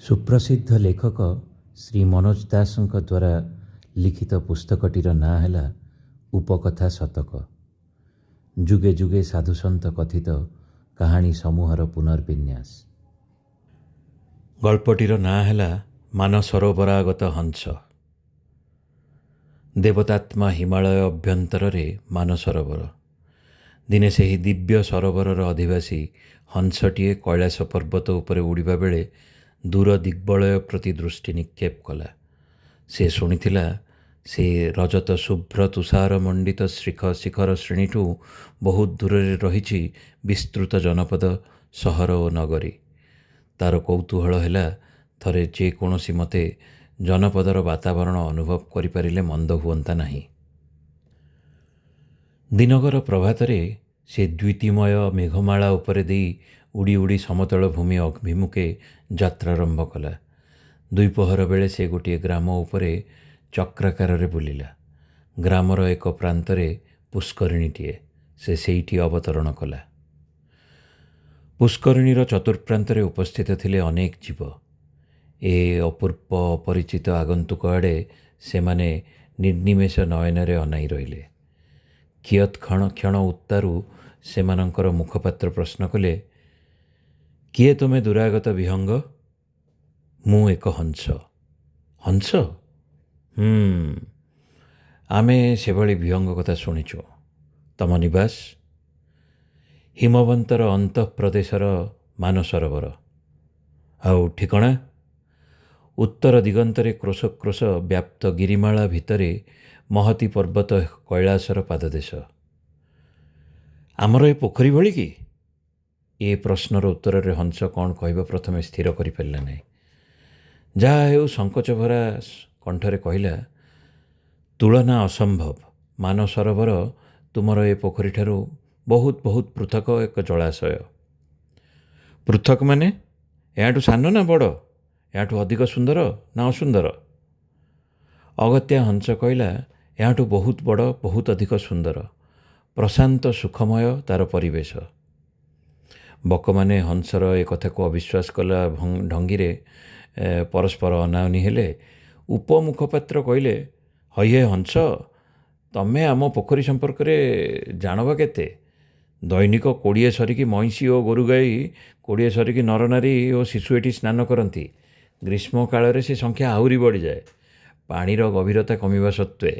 ସୁପ୍ରସିଦ୍ଧ ଲେଖକ ଶ୍ରୀ ମନୋଜ ଦାସଙ୍କ ଦ୍ୱାରା ଲିଖିତ ପୁସ୍ତକଟିର ନାଁ ହେଲା ଉପକଥା ଶତକ। ଯୁଗେ ଯୁଗେ ସାଧୁସନ୍ଥ କଥିତ କାହାଣୀ ସମୂହର ପୁନର୍ବିନ୍ୟାସ। ଗଳ୍ପଟିର ନାଁ ହେଲା ମାନସରୋବରାଗତ ହଂସ। ଦେବତାତ୍ମା ହିମାଳୟ ଅଭ୍ୟନ୍ତରରେ ମାନସରୋବର। ଦିନେ ସେହି ଦିବ୍ୟ ସରୋବରର ଅଧିବାସୀ ହଂସଟିଏ କୈଳାସ ପର୍ବତ ଉପରେ ଉଡ଼ିବା ବେଳେ ଦୂର ଦିଗ୍ବଳୟ ପ୍ରତି ଦୃଷ୍ଟି ନିକ୍ଷେପ କଲା। ସେ ଶୁଣିଥିଲା ସେ ରଜତ ଶୁଭ୍ର ତୁଷାର ମଣ୍ଡିତ ଶିଖର ଶ୍ରେଣୀଠୁ ବହୁତ ଦୂରରେ ରହିଛି ବିସ୍ତୃତ ଜନପଦ, ସହର ଓ ନଗରୀ। ତାର କୌତୂହଳ ହେଲା ଥରେ ଯେକୌଣସି ମତେ ଜନପଦର ବାତାବରଣ ଅନୁଭବ କରିପାରିଲେ ମନ୍ଦ ହୁଅନ୍ତା ନାହିଁ। ଦିନକର ପ୍ରଭାତରେ ସେ ଦ୍ୟୁତିମୟ ମେଘମାଳା ଉପରେ ଦେଇ ଉଡ଼ି ଉଡ଼ି ସମତଳ ଭୂମି ଅଭିମୁଖେ ଯାତ୍ରାରମ୍ଭ କଲା। ଦ୍ୱିପହର ବେଳେ ସେ ଗୋଟିଏ ଗ୍ରାମ ଉପରେ ଚକ୍ରାକାରରେ ବୁଲିଲା। ଗ୍ରାମର ଏକ ପ୍ରାନ୍ତରେ ପୁଷ୍କରିଣୀଟିଏ। ସେ ସେଇଠି ଅବତରଣ କଲା। ପୁଷ୍କରିଣୀର ଚତୁଃପ୍ରାନ୍ତରେ ଉପସ୍ଥିତ ଥିଲେ ଅନେକ ଜୀବ। ଏ ଅପୂର୍ବ ଅପରିଚିତ ଆଗନ୍ତୁକ ଆଡ଼େ ସେମାନେ ନିର୍ନିମେଷ ନୟନରେ ଅନାଇ ରହିଲେ। କିୟତ୍ କ୍ଷଣ ଉତ୍ତାରୁ ସେମାନଙ୍କର ମୁଖପାତ୍ର ପ୍ରଶ୍ନ କଲେ, କିଏ ତୁମେ ଦୂରାଗତ ବିହଙ୍ଗ? ମୁଁ ଏକ ହଂସ। ହଂସ? ଆମେ ସେଭଳି ବିହଙ୍ଗ କଥା ଶୁଣିଛୁ। ତମ ନିବାସ? ହିମବନ୍ତର ଅନ୍ତଃପ୍ରଦେଶର ମାନସରୋବର। ଆଉ ଠିକଣା? ଉତ୍ତର ଦିଗନ୍ତରେ କ୍ରୋଶକ୍ରୋଶ ବ୍ୟାପ୍ତ ଗିରିମାଳା ଭିତରେ ମହତୀ ପର୍ବତ କୈଳାସର ପାଦଦେଶ। ଆମର ଏ ପୋଖରୀ ଭଳି କି? ଏ ପ୍ରଶ୍ନର ଉତ୍ତରରେ ହଂସ କ'ଣ କହିବ ପ୍ରଥମେ ସ୍ଥିର କରିପାରିଲା ନାହିଁ। ଯାହା ହେଉ ସଙ୍କୋଚଭରା କଣ୍ଠରେ କହିଲା, ତୁଳନା ଅସମ୍ଭବ। ମାନସରୋବର ତୁମର ଏ ପୋଖରୀଠାରୁ ବହୁତ ବହୁତ ପୃଥକ ଏକ ଜଳାଶୟ। ପୃଥକ ମାନେ? ଏହାଠୁ ସାନ ନା ବଡ଼? ଏହାଠୁ ଅଧିକ ସୁନ୍ଦର ନା ଅସୁନ୍ଦର? ଅଗତ୍ୟା ହଂସ କହିଲା, ଏହାଠୁ ବହୁତ ବଡ଼, ବହୁତ ଅଧିକ ସୁନ୍ଦର। ପ୍ରଶାନ୍ତ ସୁଖମୟ ତାର ପରିବେଶ। ବକମାନେ ହଂସର ଏ କଥାକୁ ଅବିଶ୍ୱାସ କଲା ଢଙ୍ଗିରେ ପରସ୍ପର ଅନାଅନି ହେଲେ। ଉପମୁଖପାତ୍ର କହିଲେ, ହଇହେ ହଂସ, ତମେ ଆମ ପୋଖରୀ ସମ୍ପର୍କରେ ଜାଣ ବା କେତେ? ଦୈନିକ 20 ସରିକି ମଇଁଷି ଓ ଗୋରୁଗାଈ, 20 ସରିକି ନରନାରୀ ଓ ଶିଶୁ ଏଠି ସ୍ନାନ କରନ୍ତି। ଗ୍ରୀଷ୍ମ କାଳରେ ସେ ସଂଖ୍ୟା ଆହୁରି ବଢ଼ିଯାଏ। ପାଣିର ଗଭୀରତା କମିବା ସତ୍ତ୍ୱେ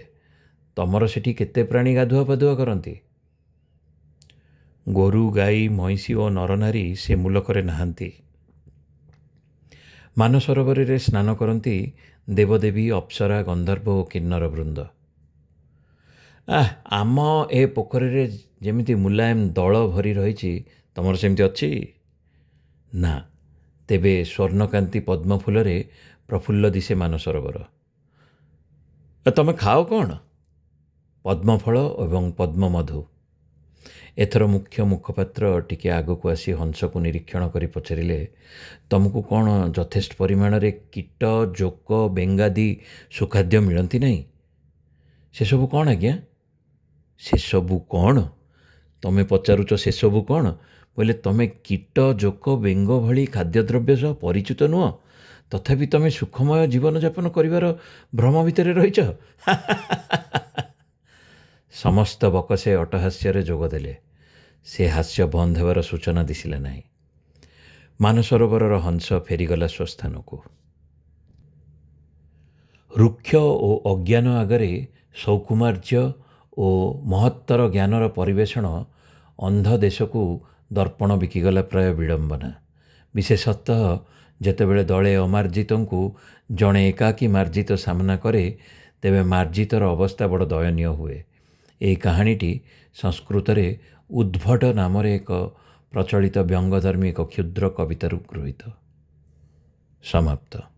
ତମର ସେଠି କେତେ ପ୍ରାଣୀ ଗାଧୁଆ ପାଧୁଆ କରନ୍ତି? ଗୋରୁ, ଗାଈ, ମଇଁଷି ଓ ନରନାରୀ ସେ ମୁଲକରେ ନାହାନ୍ତି। ମାନସରୋବରରେ ସ୍ନାନ କରନ୍ତି ଦେବଦେବୀ, ଅପ୍ସରା, ଗନ୍ଧର୍ବ ଓ କିନ୍ନର ବୃନ୍ଦ। ଆମ ଏ ପୋଖରୀରେ ଯେମିତି ମୁଲାୟମ ଦଳ ଭରି ରହିଛି, ତମର ସେମିତି ଅଛି? ନା। ତେବେ ସ୍ୱର୍ଣ୍ଣକାନ୍ତି ପଦ୍ମଫୁଲରେ ପ୍ରଫୁଲ୍ଲ ଦିଶେ ମାନସରୋବର। ତମେ ଖାଅ କ'ଣ? ପଦ୍ମଫଳ ଏବଂ ପଦ୍ମମଧୁ। ଏଥର ମୁଖ୍ୟପାତ୍ର ଟିକେ ଆଗକୁ ଆସି ହଂସକୁ ନିରୀକ୍ଷଣ କରି ପଚାରିଲେ, ତମକୁ କ'ଣ ଯଥେଷ୍ଟ ପରିମାଣରେ କୀଟ, ଜୋକ, ବେଙ୍ଗାଦି ସୁଖାଦ୍ୟ ମିଳନ୍ତି ନାହିଁ? ସେସବୁ କ'ଣ ଆଜ୍ଞା? ସେସବୁ କ'ଣ? ତମେ ପଚାରୁଛ ସେସବୁ କ'ଣ? ବୋଇଲେ ତମେ କୀଟ, ଜୋକ, ବେଙ୍ଗ ଭଳି ଖାଦ୍ୟଦ୍ରବ୍ୟ ସହ ପରିଚିତ ନୁହଁ, ତଥାପି ତମେ ସୁଖମୟ ଜୀବନଯାପନ କରିବାର ଭ୍ରମ ଭିତରେ ରହିଛ। ସମସ୍ତ ବକସେ ଅଟ୍ଟହାସ୍ୟରେ ଯୋଗ ଦେଲେ। ସେ ହାସ୍ୟ ବନ୍ଦ ହେବାର ସୂଚନା ଦିଶିଲା ନାହିଁ। ମାନସରୋବରର ହଂସ ଫେରିଗଲା ସ୍ୱସ୍ଥାନକୁ। ରୁକ୍ଷ ଓ ଅଜ୍ଞାନ ଆଗରେ ସୌକୁମାର୍ଯ୍ୟ ଓ ମହତ୍ତର ଜ୍ଞାନର ପରିବେଷଣ ଅନ୍ଧ ଦେଶକୁ ଦର୍ପଣ ବିକିଗଲା ପ୍ରାୟ ବିଡ଼ମ୍ବନା। ବିଶେଷତଃ ଯେତେବେଳେ ଦଳେ ଅମାର୍ଜିତଙ୍କୁ ଜଣେ ଏକାକୀ ମାର୍ଜିତ ସାମ୍ନା କରେ, ତେବେ ମାର୍ଜିତର ଅବସ୍ଥା ବଡ଼ ଦୟନୀୟ ହୁଏ। ଏହି କାହାଣୀଟି ସଂସ୍କୃତରେ ଉଦ୍ଭଟ ନାମରେ ଏକ ପ୍ରଚଳିତ ବ୍ୟଙ୍ଗଧର୍ମୀ ଏକ କ୍ଷୁଦ୍ର କବିତାରୁ ଗୃହୀତ। ସମାପ୍ତ।